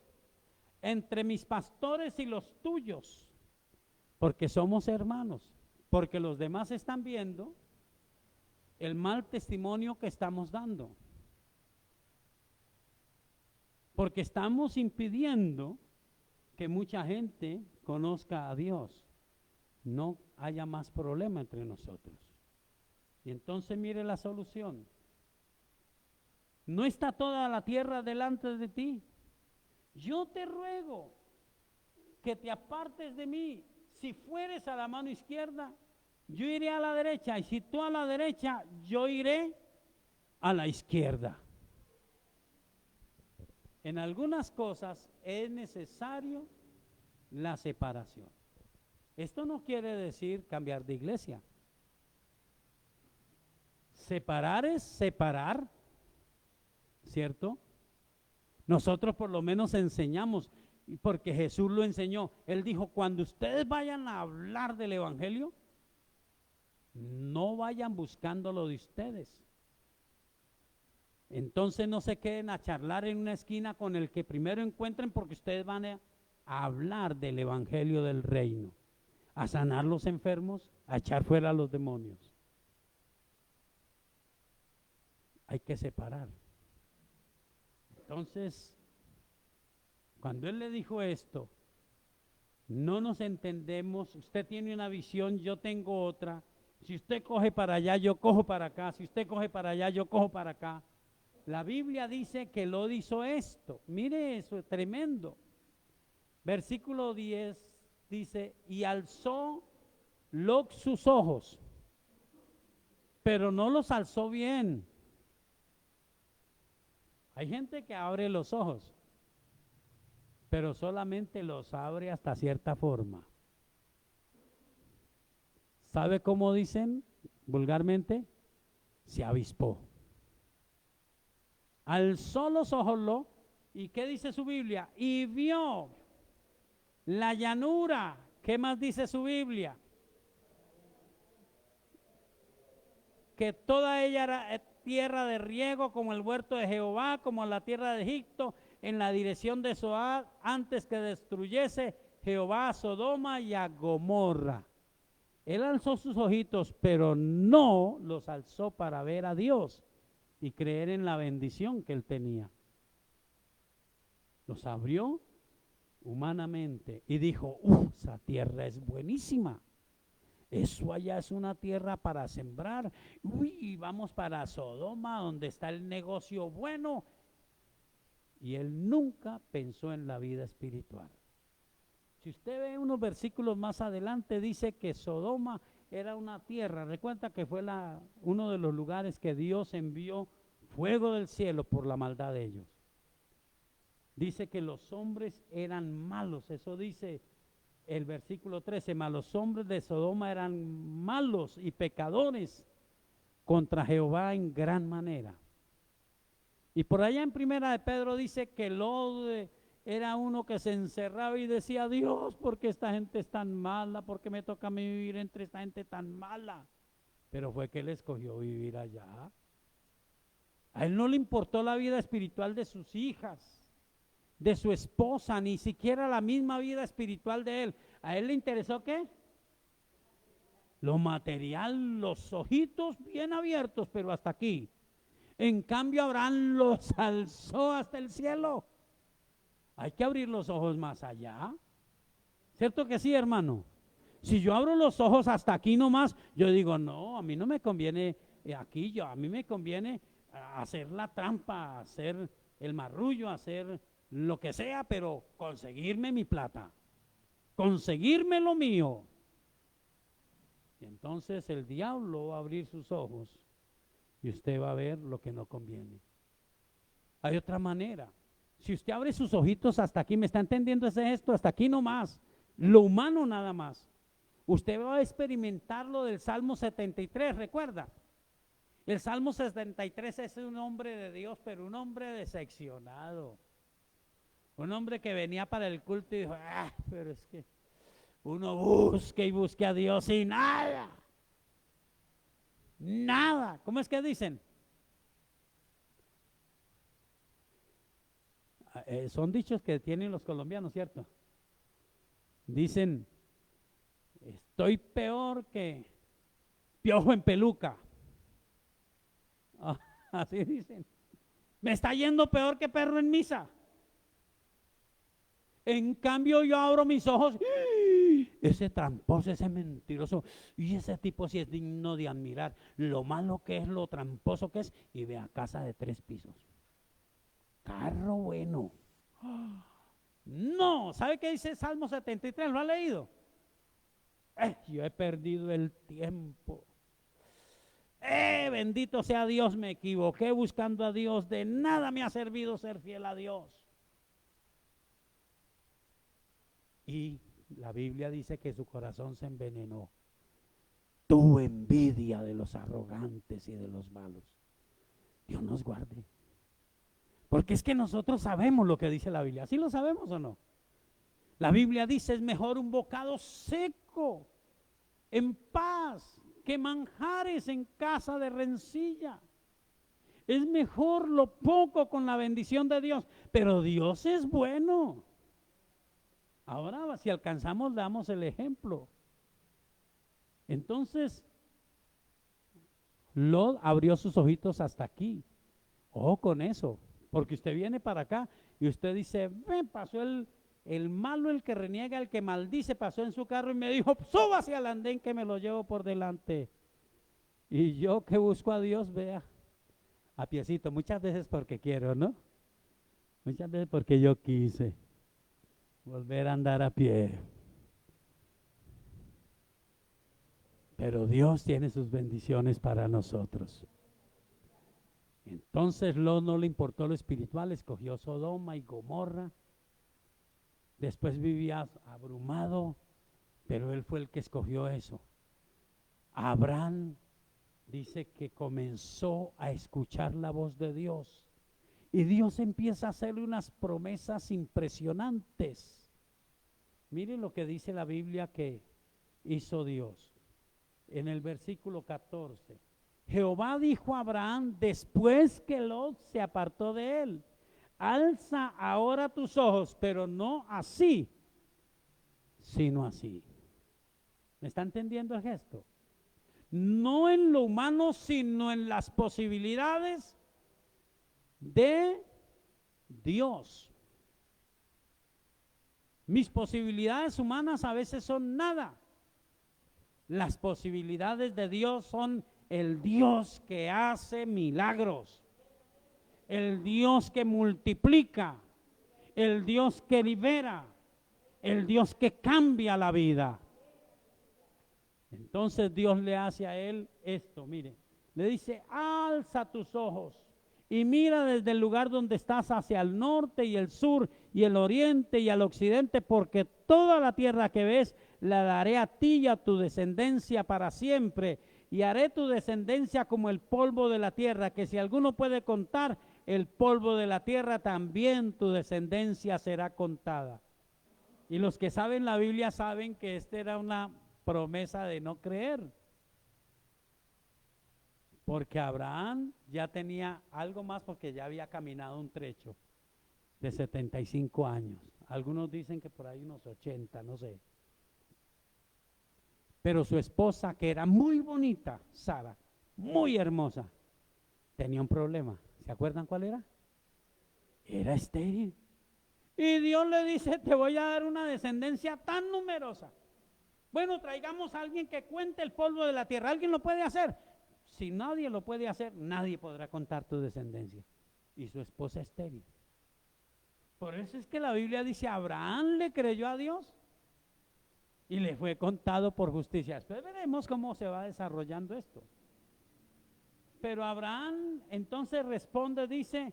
entre mis pastores y los tuyos, porque somos hermanos, porque los demás están viendo el mal testimonio que estamos dando. Porque estamos impidiendo que mucha gente conozca a Dios. No haya más problema entre nosotros. Y entonces mire la solución. ¿No está toda la tierra delante de ti? Yo te ruego que te apartes de mí. Si fueres a la mano izquierda, yo iré a la derecha. Y si tú a la derecha, yo iré a la izquierda. En algunas cosas es necesario la separación. Esto no quiere decir cambiar de iglesia. Separar es separar, ¿cierto? Nosotros por lo menos enseñamos, porque Jesús lo enseñó. Él dijo, cuando ustedes vayan a hablar del evangelio, no vayan buscando lo de ustedes. Entonces no se queden a charlar en una esquina con el que primero encuentren, porque ustedes van a hablar del evangelio del reino, a sanar los enfermos, a echar fuera a los demonios. Hay que separar. Entonces, cuando él le dijo esto, no nos entendemos. Usted tiene una visión, yo tengo otra. Si usted coge para allá, yo cojo para acá. Si usted coge para allá, yo cojo para acá. La Biblia dice que Lot hizo esto. Mire eso, es tremendo. Versículo 10 dice, y alzó Lot sus ojos, pero no los alzó bien. Hay gente que abre los ojos, pero solamente los abre hasta cierta forma. ¿Sabe cómo dicen vulgarmente? Se avispó. Alzó los ojos Lot, ¿y qué dice su Biblia? Y vio la llanura. ¿Qué más dice su Biblia? Que toda ella era tierra de riego, como el huerto de Jehová, como la tierra de Egipto, en la dirección de Zoar, antes que destruyese Jehová a Sodoma y a Gomorra. Él alzó sus ojitos, pero no los alzó para ver a Dios y creer en la bendición que él tenía. Los abrió humanamente y dijo, esa tierra es buenísima. Eso allá es una tierra para sembrar. Uy, vamos para Sodoma, donde está el negocio bueno. Y él nunca pensó en la vida espiritual. Si usted ve unos versículos más adelante, dice que Sodoma era una tierra. Recuerda que fue uno de los lugares que Dios envió fuego del cielo por la maldad de ellos. Dice que los hombres eran malos. Eso dice el versículo 13, mas los hombres de Sodoma eran malos y pecadores contra Jehová en gran manera. Y por allá en Primera de Pedro dice que Lot era uno que se encerraba y decía, Dios, ¿por qué esta gente es tan mala? ¿Por qué me toca a mí vivir entre esta gente tan mala? Pero fue que él escogió vivir allá. A él no le importó la vida espiritual de sus hijas, de su esposa, ni siquiera la misma vida espiritual de él. ¿A él le interesó qué? Lo material, los ojitos bien abiertos, pero hasta aquí. En cambio, Abraham los alzó hasta el cielo. Hay que abrir los ojos más allá. ¿Cierto que sí, hermano? Si yo abro los ojos hasta aquí nomás, yo digo, no, a mí no me conviene aquí, a mí me conviene hacer la trampa, hacer el marrullo, hacer lo que sea, pero conseguirme mi plata, conseguirme lo mío. Y entonces el diablo va a abrir sus ojos y usted va a ver lo que no conviene. Hay otra manera. Si usted abre sus ojitos hasta aquí, ¿me está entendiendo ese gesto? Hasta aquí nomás, lo humano nada más. Usted va a experimentar lo del Salmo 73, ¿recuerda? El Salmo 73 es un hombre de Dios, pero un hombre decepcionado. Un hombre que venía para el culto y dijo, pero es que uno busque y busque a Dios y nada. Nada. ¿Cómo es que dicen? Son dichos que tienen los colombianos, ¿cierto? Dicen, estoy peor que piojo en peluca. Ah, así dicen. Me está yendo peor que perro en misa. En cambio yo abro mis ojos, ¡y! Ese tramposo, ese mentiroso, y ese tipo sí es digno de admirar. Lo malo que es, lo tramposo que es, y ve a casa de 3 pisos. Carro bueno. No, ¿sabe qué dice Salmo 73? ¿Lo ha leído? Yo he perdido el tiempo. Bendito sea Dios, me equivoqué buscando a Dios. De nada me ha servido ser fiel a Dios. Y la Biblia dice que su corazón se envenenó. Tuvo envidia de los arrogantes y de los malos. Dios nos guarde. Porque es que nosotros sabemos lo que dice la Biblia. ¿Sí lo sabemos o no? La Biblia dice: es mejor un bocado seco, en paz, que manjares en casa de rencilla. Es mejor lo poco con la bendición de Dios. Pero Dios es bueno. Ahora, si alcanzamos, damos el ejemplo. Entonces, Lot abrió sus ojitos hasta aquí. Ojo con eso, porque usted viene para acá y usted dice: me pasó el malo, el que reniega, el que maldice, pasó en su carro y me dijo: suba hacia el andén que me lo llevo por delante. Y yo que busco a Dios, vea, a piecito, muchas veces porque quiero, ¿no? Muchas veces porque yo quise volver a andar a pie. Pero Dios tiene sus bendiciones para nosotros. Entonces Lot no le importó lo espiritual, escogió Sodoma y Gomorra. Después vivía abrumado, pero él fue el que escogió eso. Abraham dice que comenzó a escuchar la voz de Dios. Y Dios empieza a hacerle unas promesas impresionantes. Miren lo que dice la Biblia que hizo Dios. En el versículo 14. Jehová dijo a Abraham después que Lot se apartó de él: alza ahora tus ojos, pero no así, sino así. ¿Me está entendiendo el gesto? No en lo humano, sino en las posibilidades de Dios. Mis posibilidades humanas a veces son nada. Las posibilidades de Dios son el Dios que hace milagros, el Dios que multiplica, el Dios que libera, el Dios que cambia la vida. Entonces Dios le hace a él esto, mire, le dice: alza tus ojos y mira desde el lugar donde estás hacia el norte y el sur y el oriente y al occidente, porque toda la tierra que ves la daré a ti y a tu descendencia para siempre, y haré tu descendencia como el polvo de la tierra, que si alguno puede contar el polvo de la tierra, también tu descendencia será contada. Y los que saben la Biblia saben que esta era una promesa de no creer, porque Abraham ya tenía algo más, porque ya había caminado un trecho de 75 años. Algunos dicen que por ahí unos 80, no sé. Pero su esposa, que era muy bonita, Sara, muy hermosa, tenía un problema. ¿Se acuerdan cuál era? Era estéril. Y Dios le dice: te voy a dar una descendencia tan numerosa. Bueno, traigamos a alguien que cuente el polvo de la tierra. ¿Alguien lo puede hacer? Si nadie lo puede hacer, nadie podrá contar tu descendencia. Y su esposa estéril. Por eso es que la Biblia dice: Abraham le creyó a Dios y le fue contado por justicia. Después veremos cómo se va desarrollando esto. Pero Abraham entonces responde, dice: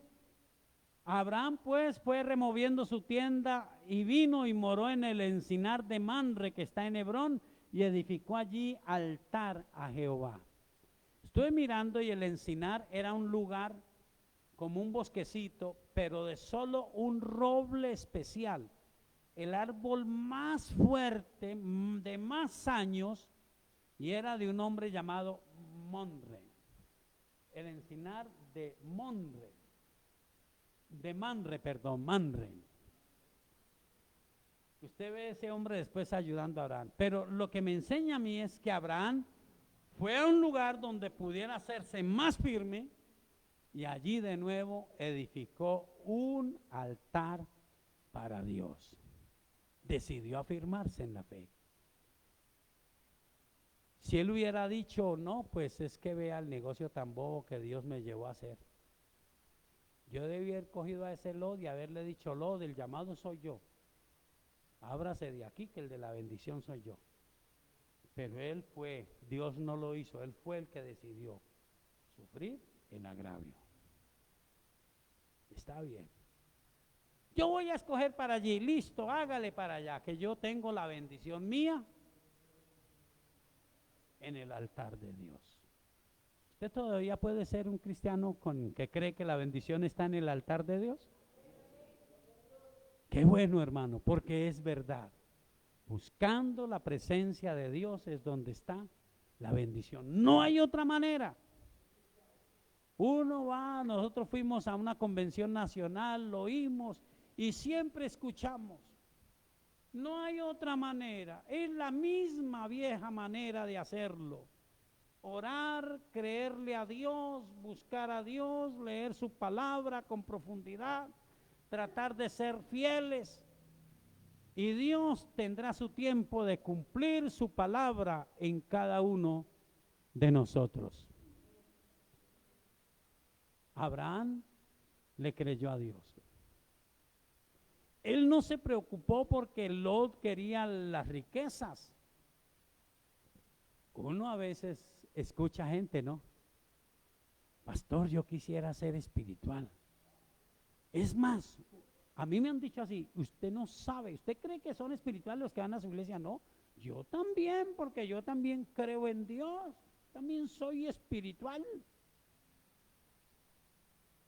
Abraham pues fue removiendo su tienda y vino y moró en el encinar de Mamre, que está en Hebrón, y edificó allí altar a Jehová. Estuve mirando y el encinar era un lugar como un bosquecito, pero de solo un roble especial. El árbol más fuerte, de más años, y era de un hombre llamado Mamre. El encinar de Mamre. Mamre. Usted ve a ese hombre después ayudando a Abraham. Pero lo que me enseña a mí es que Abraham fue a un lugar donde pudiera hacerse más firme, Y allí de nuevo edificó un altar para Dios. Decidió afirmarse en la fe. Si él hubiera dicho, no, pues es que vea el negocio tan bobo que Dios me llevó a hacer. Yo debí haber cogido a ese Lot y haberle dicho, Lot, el llamado soy yo. Ábrase de aquí que el de la bendición soy yo. Pero él fue, Dios no lo hizo, él fue el que decidió sufrir el agravio. Está bien. Yo voy a escoger para allí, listo, hágale para allá, que yo tengo la bendición mía en el altar de Dios. ¿Usted todavía puede ser un cristiano que cree que la bendición está en el altar de Dios? Qué bueno, hermano, porque es verdad. Buscando la presencia de Dios es donde está la bendición. No hay otra manera. Nosotros fuimos a una convención nacional, lo oímos y siempre escuchamos. No hay otra manera, es la misma vieja manera de hacerlo. Orar, creerle a Dios, buscar a Dios, leer su palabra con profundidad, tratar de ser fieles. Y Dios tendrá su tiempo de cumplir su palabra en cada uno de nosotros. Abraham le creyó a Dios. Él no se preocupó porque Lot quería las riquezas. Uno a veces escucha gente, ¿no? Pastor, yo quisiera ser espiritual. Es más, a mí me han dicho así, usted no sabe, usted cree que son espirituales los que van a su iglesia. No, yo también, porque yo también creo en Dios, también soy espiritual.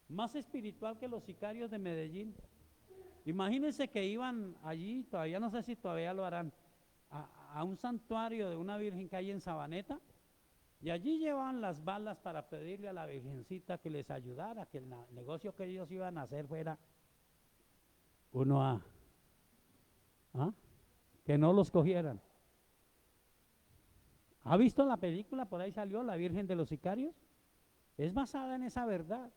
Más espiritual que los sicarios de Medellín. Imagínense que iban allí, todavía no sé si todavía lo harán, a un santuario de una virgen que hay en Sabaneta, y allí llevaban las balas para pedirle a la virgencita que les ayudara, que el negocio que ellos iban a hacer fuera que no los cogieran. ¿Ha visto la película? Por ahí salió La Virgen de los Sicarios. Es basada en esa verdad.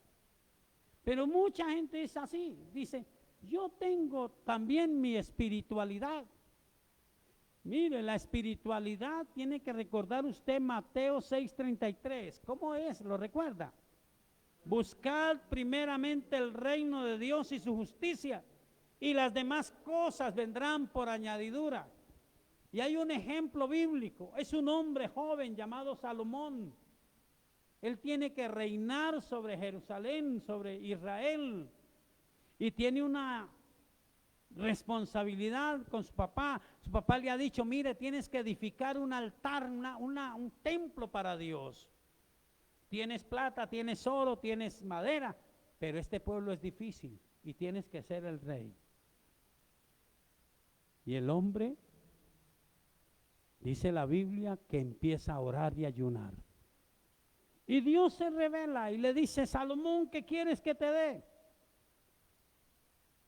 Pero mucha gente es así, dice, yo tengo también mi espiritualidad. Mire, la espiritualidad tiene que recordar usted Mateo 6:33. ¿Cómo es? ¿Lo recuerda? Buscad primeramente el reino de Dios y su justicia, y las demás cosas vendrán por añadidura. Y hay un ejemplo bíblico, es un hombre joven llamado Salomón. Él tiene que reinar sobre Jerusalén, sobre Israel, y tiene una responsabilidad con su papá. Su papá le ha dicho, mire, tienes que edificar un altar, un templo para Dios. Tienes plata, tienes oro, tienes madera, pero este pueblo es difícil y tienes que ser el rey. Y el hombre, dice la Biblia, que empieza a orar y ayunar. Y Dios se revela y le dice, Salomón, ¿qué quieres que te dé?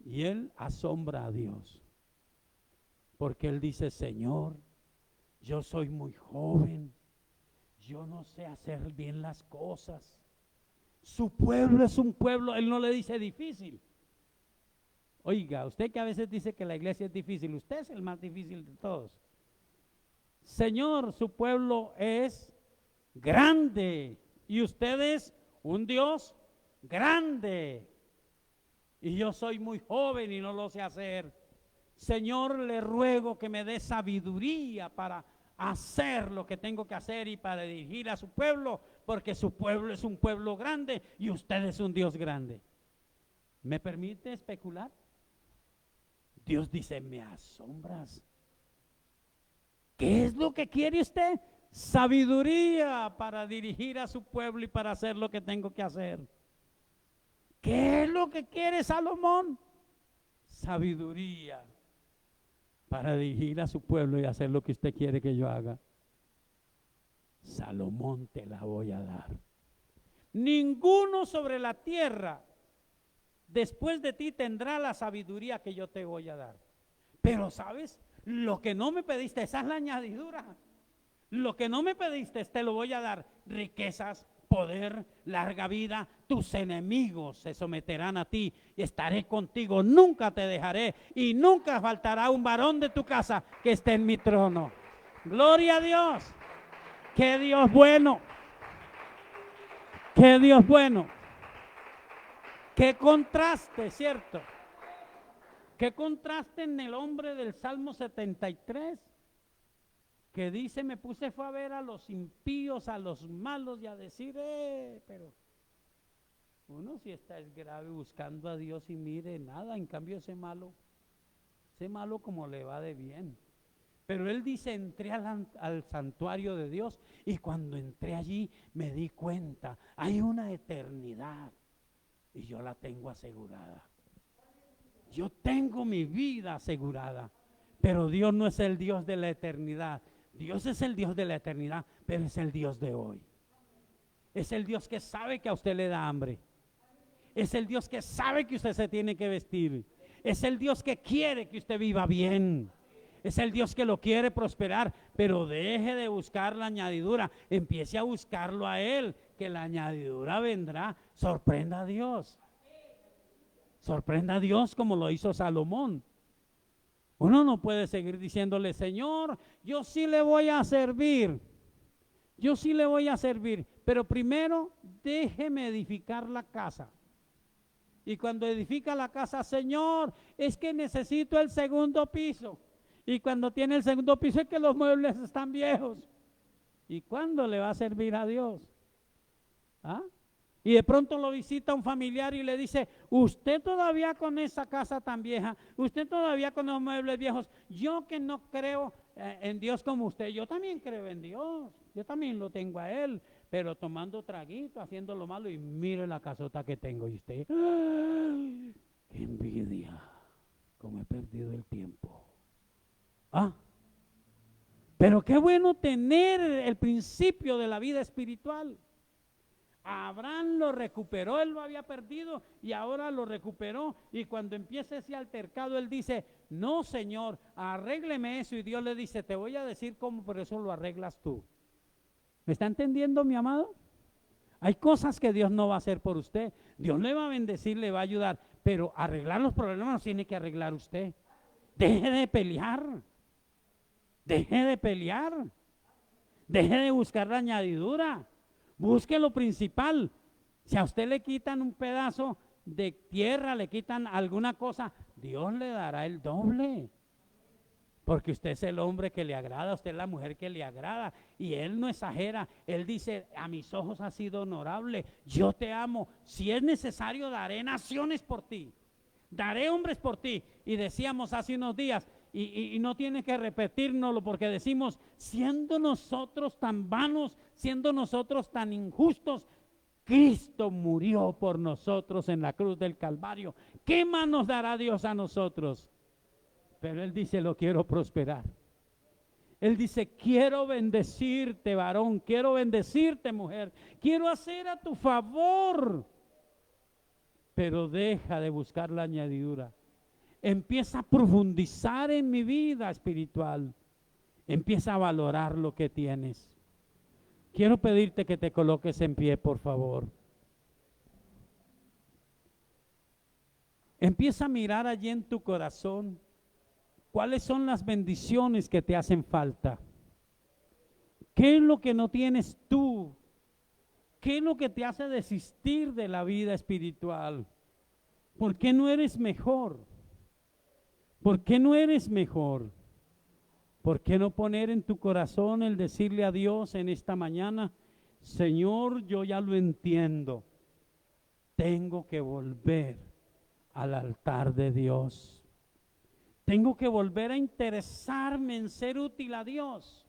Y él asombra a Dios, porque él dice, Señor, yo soy muy joven, yo no sé hacer bien las cosas. Su pueblo es un pueblo, él no le dice difícil. Oiga, usted que a veces dice que la iglesia es difícil, usted es el más difícil de todos. Señor, su pueblo es grande y usted es un Dios grande. Y yo soy muy joven y no lo sé hacer. Señor, le ruego que me dé sabiduría para hacer lo que tengo que hacer y para dirigir a su pueblo, porque su pueblo es un pueblo grande y usted es un Dios grande. ¿Me permite especular? Dios dice, me asombras. ¿Qué es lo que quiere usted? Sabiduría para dirigir a su pueblo y para hacer lo que tengo que hacer. ¿Qué es lo que quiere Salomón? Sabiduría para dirigir a su pueblo y hacer lo que usted quiere que yo haga. Salomón, te la voy a dar. Ninguno sobre la tierra después de ti tendrá la sabiduría que yo te voy a dar. Pero ¿sabes? Lo que no me pediste, esa es la añadidura. Lo que no me pediste, te lo voy a dar. Riquezas, poder, larga vida. Tus enemigos se someterán a ti y estaré contigo. Nunca te dejaré y nunca faltará un varón de tu casa que esté en mi trono. Gloria a Dios. ¡Qué Dios bueno! ¡Qué Dios bueno! ¡Qué contraste, cierto! ¡Qué contraste en el hombre del Salmo 73! Que dice, me puse fue a ver a los impíos, a los malos y a decir, pero uno sí está es grave buscando a Dios y mire nada, en cambio ese malo como le va de bien. Pero él dice, entré al santuario de Dios y cuando entré allí me di cuenta, hay una eternidad y yo la tengo asegurada. Yo tengo mi vida asegurada, pero Dios no es el Dios de la eternidad. Dios es el Dios de la eternidad, pero es el Dios de hoy. Es el Dios que sabe que a usted le da hambre. Es el Dios que sabe que usted se tiene que vestir. Es el Dios que quiere que usted viva bien. Es el Dios que lo quiere prosperar, pero deje de buscar la añadidura. Empiece a buscarlo a Él, que la añadidura vendrá. Sorprenda a Dios. Sorprenda a Dios como lo hizo Salomón. Uno no puede seguir diciéndole, Señor, yo sí le voy a servir. Yo sí le voy a servir, pero primero déjeme edificar la casa. Y cuando edifica la casa, Señor, es que necesito el segundo piso. Y cuando tiene el segundo piso es que los muebles están viejos. ¿Y cuándo le va a servir a Dios? ¿Ah? Y de pronto lo visita un familiar y le dice, usted todavía con esa casa tan vieja, usted todavía con los muebles viejos, yo que no creo en Dios como usted, yo también creo en Dios, yo también lo tengo a Él, pero tomando traguito, haciendo lo malo y mire la casota que tengo y usted, ¡ay! ¡Qué envidia! Como he perdido el tiempo. ¿Ah? Pero qué bueno tener el principio de la vida espiritual. Abraham lo recuperó, él lo había perdido y ahora lo recuperó. Y cuando empieza ese altercado, él dice, no Señor, arrégleme eso. Y Dios le dice, te voy a decir cómo, por eso lo arreglas tú. ¿Me está entendiendo, mi amado? Hay cosas que Dios no va a hacer por usted. Dios le va a bendecir, le va a ayudar, pero arreglar los problemas los tiene que arreglar usted. Deje de pelear. Deje de pelear. Deje de buscar la añadidura. Busque lo principal. Si a usted le quitan un pedazo de tierra, le quitan alguna cosa, Dios le dará el doble. Porque usted es el hombre que le agrada, usted es la mujer que le agrada. Y Él no exagera. Él dice, a mis ojos has sido honorable. Yo te amo. Si es necesario, daré naciones por ti. Daré hombres por ti. Y decíamos hace unos días, y no tiene que repetírnoslo porque decimos, siendo nosotros tan vanos, siendo nosotros tan injustos, Cristo murió por nosotros en la cruz del Calvario. ¿Qué más nos dará Dios a nosotros? Pero Él dice, lo quiero prosperar. Él dice, quiero bendecirte, varón, quiero bendecirte, mujer, quiero hacer a tu favor. Pero deja de buscar la añadidura. Empieza a profundizar en mi vida espiritual. Empieza a valorar lo que tienes. Quiero pedirte que te coloques en pie, por favor. Empieza a mirar allí en tu corazón cuáles son las bendiciones que te hacen falta. ¿Qué es lo que no tienes tú? ¿Qué es lo que te hace desistir de la vida espiritual? ¿Por qué no eres mejor? ¿Por qué no eres mejor? ¿Por qué no poner en tu corazón el decirle a Dios en esta mañana, Señor, yo ya lo entiendo, tengo que volver al altar de Dios. Tengo que volver a interesarme en ser útil a Dios.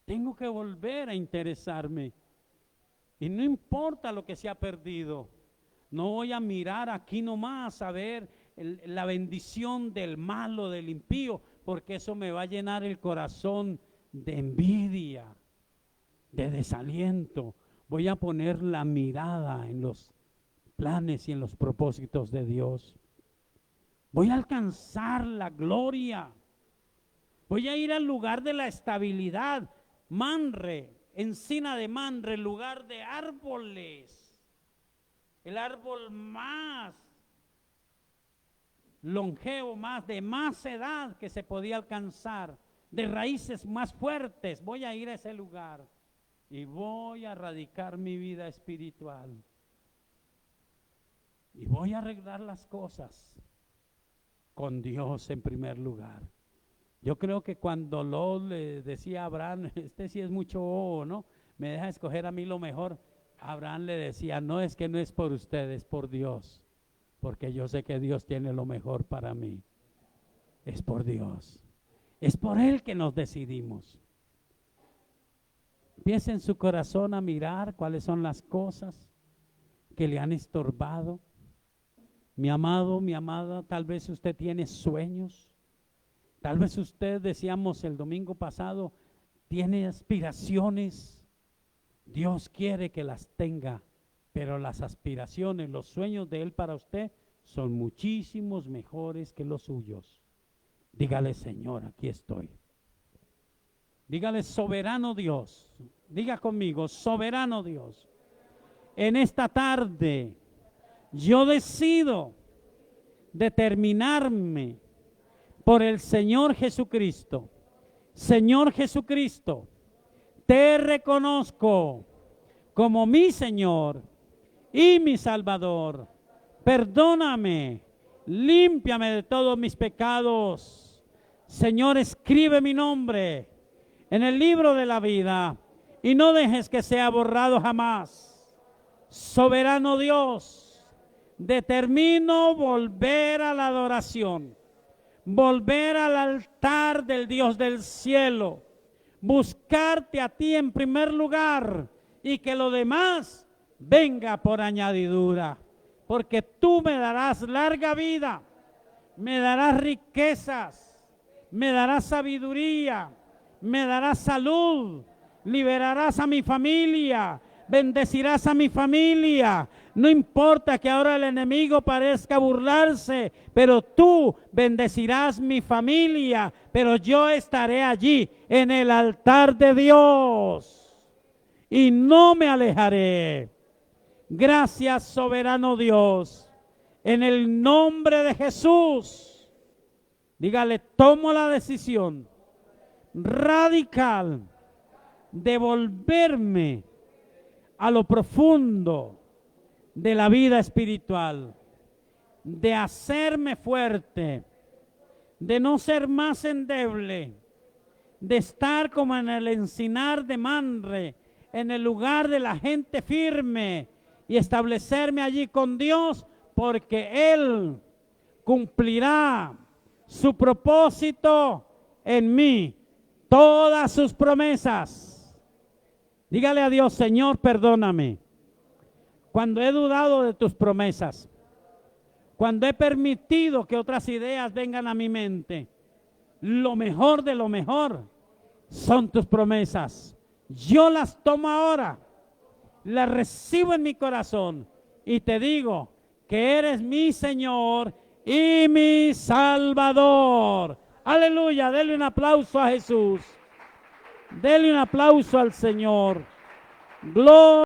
Tengo que volver a interesarme. Y no importa lo que se ha perdido. No voy a mirar aquí nomás a ver la bendición del malo, del impío, porque eso me va a llenar el corazón de envidia, de desaliento. Voy a poner la mirada en los planes y en los propósitos de Dios. Voy a alcanzar la gloria. Voy a ir al lugar de la estabilidad. Manre, encina de Manre, lugar de árboles, el árbol más longevo, de más edad que se podía alcanzar, de raíces más fuertes. Voy a ir a ese lugar y voy a radicar mi vida espiritual y voy a arreglar las cosas con Dios en primer lugar. Yo creo que cuando Lot le decía a Abraham, este sí es mucho bobo, ¿no? Me deja escoger a mí lo mejor. Abraham le decía, no, es que no es por usted, es por Dios, porque yo sé que Dios tiene lo mejor para mí. Es por Dios, es por Él que nos decidimos. Empiece en su corazón a mirar cuáles son las cosas que le han estorbado. Mi amado, mi amada, tal vez usted tiene sueños. Tal vez usted, decíamos el domingo pasado, tiene aspiraciones. Dios quiere que las tenga, pero las aspiraciones, los sueños de Él para usted son muchísimos mejores que los suyos. Dígale, Señor, aquí estoy. Dígale, soberano Dios. Diga conmigo, soberano Dios. En esta tarde yo decido determinarme por el Señor Jesucristo. Señor Jesucristo, te reconozco como mi Señor y mi Salvador. Perdóname, límpiame de todos mis pecados. Señor, escribe mi nombre en el libro de la vida y no dejes que sea borrado jamás. Soberano Dios, determino volver a la adoración, volver al altar del Dios del cielo, buscarte a ti en primer lugar y que lo demás venga por añadidura, porque tú me darás larga vida, me darás riquezas, me darás sabiduría, me darás salud, liberarás a mi familia, bendecirás a mi familia. No importa que ahora el enemigo parezca burlarse, pero tú bendecirás mi familia, pero yo estaré allí en el altar de Dios y no me alejaré. Gracias, soberano Dios, en el nombre de Jesús. Dígale, tomo la decisión radical de volverme a lo profundo de la vida espiritual, de hacerme fuerte, de no ser más endeble, de estar como en el encinar de Manre, en el lugar de la gente firme y establecerme allí con Dios, porque Él cumplirá su propósito en mí, todas sus promesas. Dígale a Dios, Señor, perdóname cuando he dudado de tus promesas, cuando he permitido que otras ideas vengan a mi mente. Lo mejor de lo mejor son tus promesas. Yo las tomo ahora, las recibo en mi corazón y te digo que eres mi Señor y mi Salvador. Aleluya, denle un aplauso a Jesús. Denle un aplauso al Señor. Gloria.